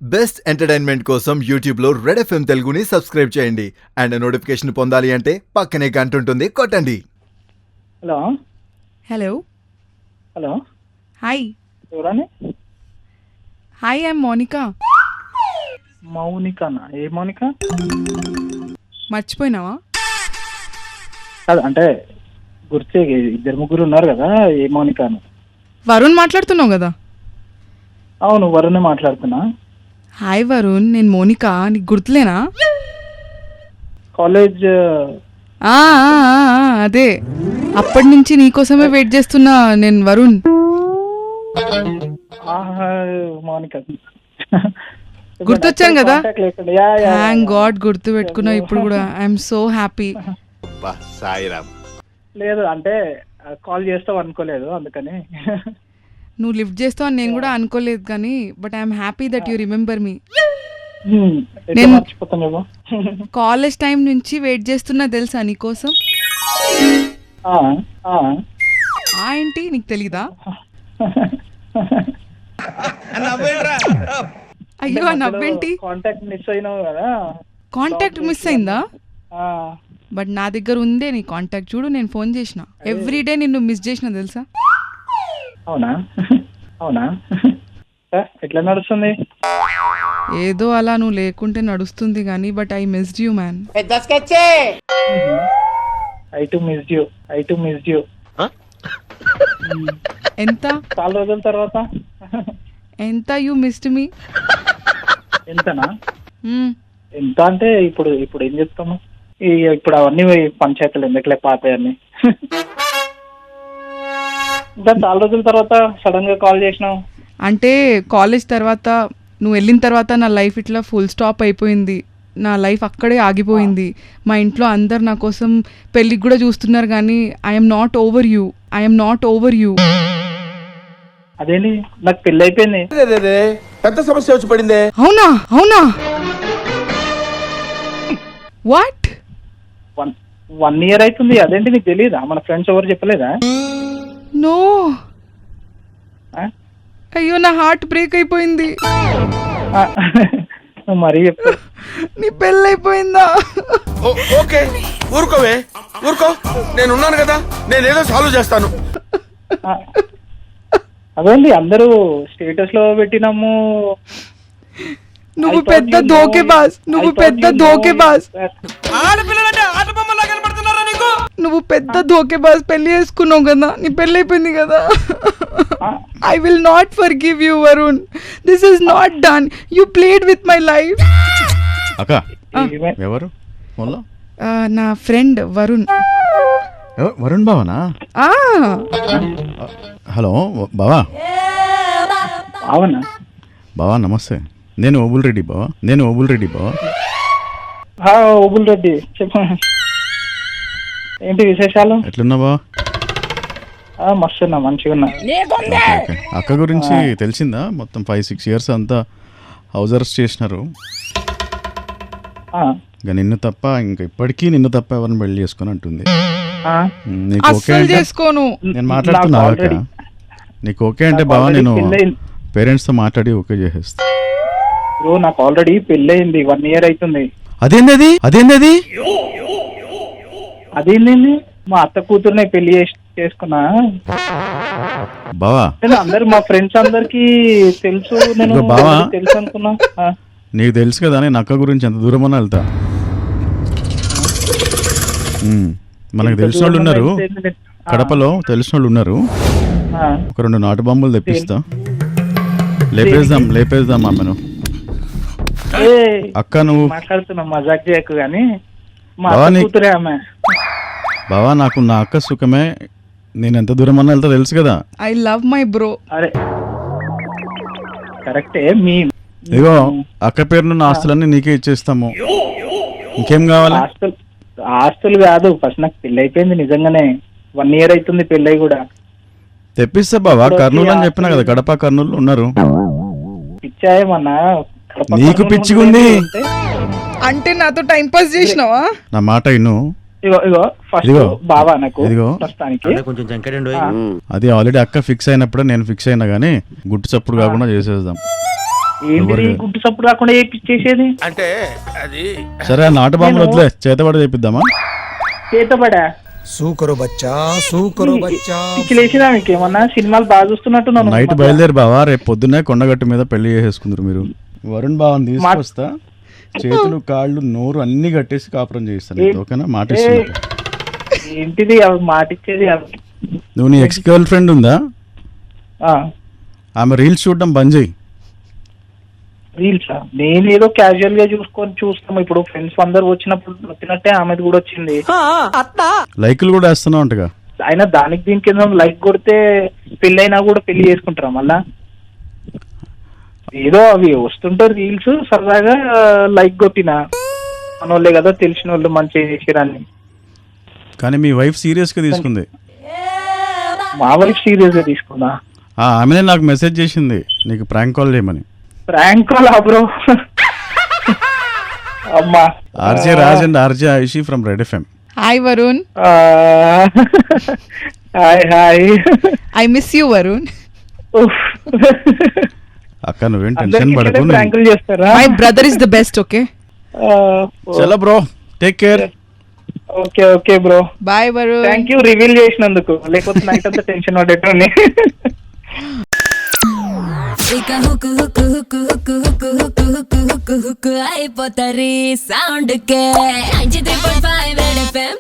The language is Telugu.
బెస్ట్ ఎంటర్టైన్మెంట్ కోసం యూట్యూబ్ లో రెడ్ ఎఫ్ఎం తెలుగుని సబ్స్క్రైబ్ చేయండి అండ్ నోటిఫికేషన్ పొందాలి అంటే పక్కనే గంట ఉంటుంది కొట్టండి. హలో హలో హలో హాయ్ ఎవరని? Hi I'm Monika. మౌనికానా? ఏ మౌనిక? మర్చిపోయినావా? కాదు అంటే గుర్తే, ఇద్దరు ముగ్గురు ఉన్నారు కదా, ఏ మౌనిక అని. వరుణ్ మాట్లాడుతున్నావు కదా? అవును, వరుణ్ మాట్లాడుతున్నా. హాయ్ వరుణ్, నేను మోనికా, నీకు గుర్తులేనా? కాలేజ్ అదే, అప్పటి నుంచి నీకోసమే వెయిట్ చేస్తున్నా నేను వరుణ్. మౌనిక గుర్తొచ్చాను కదా? Contact లేకుండా. Yeah, yeah, yeah, thank yeah. God గుర్తు పెట్టుకున్నావు ఇప్పుడు కూడా. I'm so happy. లేదు అంటే కాల్ చేస్తావు అనుకోలేదు అందుకని. నువ్వు లిఫ్ట్ చేస్తావు అని నేను కూడా అనుకోలేదు కానీ but I'm happy that you remember me. నేను మర్చిపోతానేమో. కాలేజ్ టైం నుంచి వెయిట్ చేస్తున్నా తెలుసా నీకోసం. ఏంటి నీకు తెలీదా? అయ్యో ఆ నవ్వేంటి? కాంటాక్ట్ మిస్ అయినావు కదా. కాంటాక్ట్ మిస్ అయిందా? బట్ నా దగ్గర ఉందే నీ కాంటాక్ట్. చూడు, నేను ఫోన్ చేసిన ఎవ్రీడే, నిన్ను మిస్ చేసిన తెలుసా? అవునా? అవునా? ఎట్లా నడుస్తుంది? ఏదో అలా, నువ్వు లేకుంటే నడుస్తుంది కానీ but I missed you man. I to miss you. ఎంత చాలా రోజుల తర్వాత. ఎంత యూ మిస్డ్ మీ? ఎంతనా? ఎంత అంటే ఇప్పుడు ఏం చెప్తాము, ఇప్పుడు అవన్నీ పంచాయతీలు ఎందుకులే, పాతయన్ని. ఇంకా చాలా రోజుల తర్వాత సడన్ గా కాల్ చేసినావు. అంటే కాలేజ్ తర్వాత నువ్వు వెళ్ళిన తర్వాత నా లైఫ్ ఇట్లా ఫుల్ స్టాప్ అయిపోయింది. నా లైఫ్ అక్కడే ఆగిపోయింది. మా ఇంట్లో అందరు నా కోసం పెళ్ళికి కూడా చూస్తున్నారు కానీ ఐఎమ్ నాట్ ఓవర్ యూ. అదేంటి, నాకు పెళ్ళి అయిపోయింది. పెద్ద సమస్య వచ్చి పడిందే. అవునా? వాట్? 1 year అవుతుంది. అదేంటి, నీకు తెలియదా? మన ఫ్రెండ్స్ ఎవరు చెప్పలేదా? నో. అయ్యో, నా హార్ట్ బ్రేక్ అయిపోయింది. మరీ చెప్పు. నీ పెళ్ళి అయిపోయిందా? ఓకే, ఊరుకో, నేనున్నాను కదా, నేనేదో సాల్వ్ చేస్తాను. అదేంటి, అందరూ స్టేటస్ లో పెట్టినాము. నువ్వు పెద్ద ధోకేబాజ్. నువ్వు పెద్ద ధోకేబాజ్. పెళ్లి చేసుకున్నావు కదా, నీ పెళ్లి అయిపోయింది కదా. I will not forgive you Varun. This is not done. You played with my life. అక్క ఎవరు? నా ఫ్రెండ్ వరుణ్. వరుణ్ బావనా? హలో బావా. అవునా బావా, నమస్తే. నేను ఓబుల్ రెడ్డి బావా. ఓబుల్ రెడ్డి, చెప్పు. ఏంటి విశేషాలు? ఎట్లున్నా బావా? మస్తున్నా, మంచిగా ఉన్నా. అక్క గురించి తెలిసిందా? మొత్తం 5-6 years అంతా హౌస్ అరెస్ట్ చేసినారు. ఇంకా నిన్ను తప్ప, ఇంకా ఇప్పటికీ నిన్ను తప్ప ఎవరిని పెళ్లి చేసుకుని అంటుంది. నీకు ఓకే అంటే చేసుకోను. నేను మాట్లాడుతున్నా అక్క. నీకు ఓకే అంటే బావా, నేను పేరెంట్స్ తో మాట్లాడి ఓకే చేసేస్తా. నాకు ఆల్రెడీ పెళ్లి అయింది. 1 year అవుతుంది. అదేంది? అదేంటండి, మా అత్త కూతురుని పెళ్లి చేసుకున్నా బావా. అందరు మా ఫ్రెండ్స్ అందరికి తెలుసు. నేను బావా తెలుసు అనుకున్నా. నీకు తెలుసు కదా నేను అక్క గురించి ఎంత దూరం అన్నా వెళ్తా. మనకు తెలిసిన వాళ్ళు ఉన్నారు కడపలో, తెలిసిన వాళ్ళు ఉన్నారు. ఒక 2 నాటు బాంబులు తెప్పిస్తా, లేపేద్దాం ఆమెను. అక్క నువ్వు మాట్లాడుతున్నా, మజాక్ చేయకు గానీ మా అత్త కూతురే ఆమె. బావా, నాకు నా అక్క సుఖమే. నేను ఎంత దూరం అన్నా వెళ్తా, తెలుసు కదా. I love my bro. అరే కరెక్టే. ఇగో అక్క పేరున్న ఆస్తులన్నీ నీకే ఇచ్చేస్తాము. ఇంకేం కావాలి? ఆస్తులు కాదు, ఫస్ట్ నాకు పెళ్లి అయిపోయింది నిజంగానే. 1 year అవుతుంది పెళ్ళి కూడా. తెప్పిస్తా బావా. కర్నూలు అని చెప్పినా కదా, కడప కర్నూలు ఉన్నారు. పిచ్చాయేమన్నా? నీకు పిచ్చిగుంది అంటే నాతో టైం పాస్ చేసినావా? నా మాట ఇను. ఇగో ఫస్ట్ బావా నాకు ప్రస్తుతానికి అది ఆల్రెడీ అక్క ఫిక్స్ అయినప్పుడే నేను ఫిక్స్ అయినా గానీ గుట్టు చప్పుడు కాకుండా చేసేద్దాం. ఏంటి గుడ్డు సప్పుడు రాకుండా చేసేది అంటే అది సరే ఆ నాటు బాంబులు వద్దులే, చేతబడి చేపిద్దామా? చేతబడా సూకరు బచ్చా సూకరు బచ్చా. పిచ్చిలేసినా మీకు ఏమన్నా సినిమాలు బాగా చూస్తున్నట్టున్నాను నైట్ బయలుదేరి బావా, రేపు పొద్దున్నే కొండగట్టు మీద పెళ్లి చేసేసుకుందరు మీరు. వరుణ్ బావని తీసుకొస్తా, చేతులు కాళ్ళు నోరు అన్ని కట్టేసి కాపురం చేయిస్తాను. ఓకేనా? మాట ఇస్తున్నా. ఏంటిది అవి మాటిచ్చేది నువ్వు నీ ఎక్స్ గర్ల్ ఫ్రెండ్ ఉందా? ఆమె రీల్స్ చూడడం బంద్ చేయి. రీల్సా? నేను ఏదో క్యాజువల్ గా చూస్తాం. ఇప్పుడు ఫ్రెండ్స్ అందరు వచ్చినట్టే ఆమెది కూడా వచ్చింది. లైకులు కూడా వేస్తున్నావు అంటగా. అయినా దానికి దీనికి లైక్ కొడితే పెళ్ళైనా కూడా పెళ్లి చేసుకుంటారా మళ్ళా? ఏదో అవి వస్తుంటారు రీల్స్, సరదాగా లైక్ కొట్టిన మనోళ్ళే కదా, తెలిసిన వాళ్ళు మంచిగా చేసిరని. కానీ మీ వైఫ్ సీరియస్ గా తీసుకుంది. మా వైఫ్ సీరియస్ గా తీసుకుందా? ఆమెనే నాకు మెసేజ్ చేసింది నీకు ప్రాంక్ కాల్ చేయమని. Prank call bro? అమ్మా. RJ Raj and RJ Aishi from Red FM. Hi Varun. Hi hi. I miss you Varun. అక్క నువ్వేం టెన్షన్ పడకు. ప్రాంకులు చేస్తారా? My brother is the best. Okay చలో bro, take care. Okay okay bro, bye Varun. Thank you reveal చేసినందుకు, లేకపోతే నైట్ అంతా టెన్షన్ పడేటోని. ఇక హుక్కు హుక్కు హుక్కు హుక్కు హుక్కు హుక్కు హుక్కు హుక్కు హుక్కు అయిపోతారు సౌండ్ కే 93.5 రెడ్ ఎఫ్ఎం.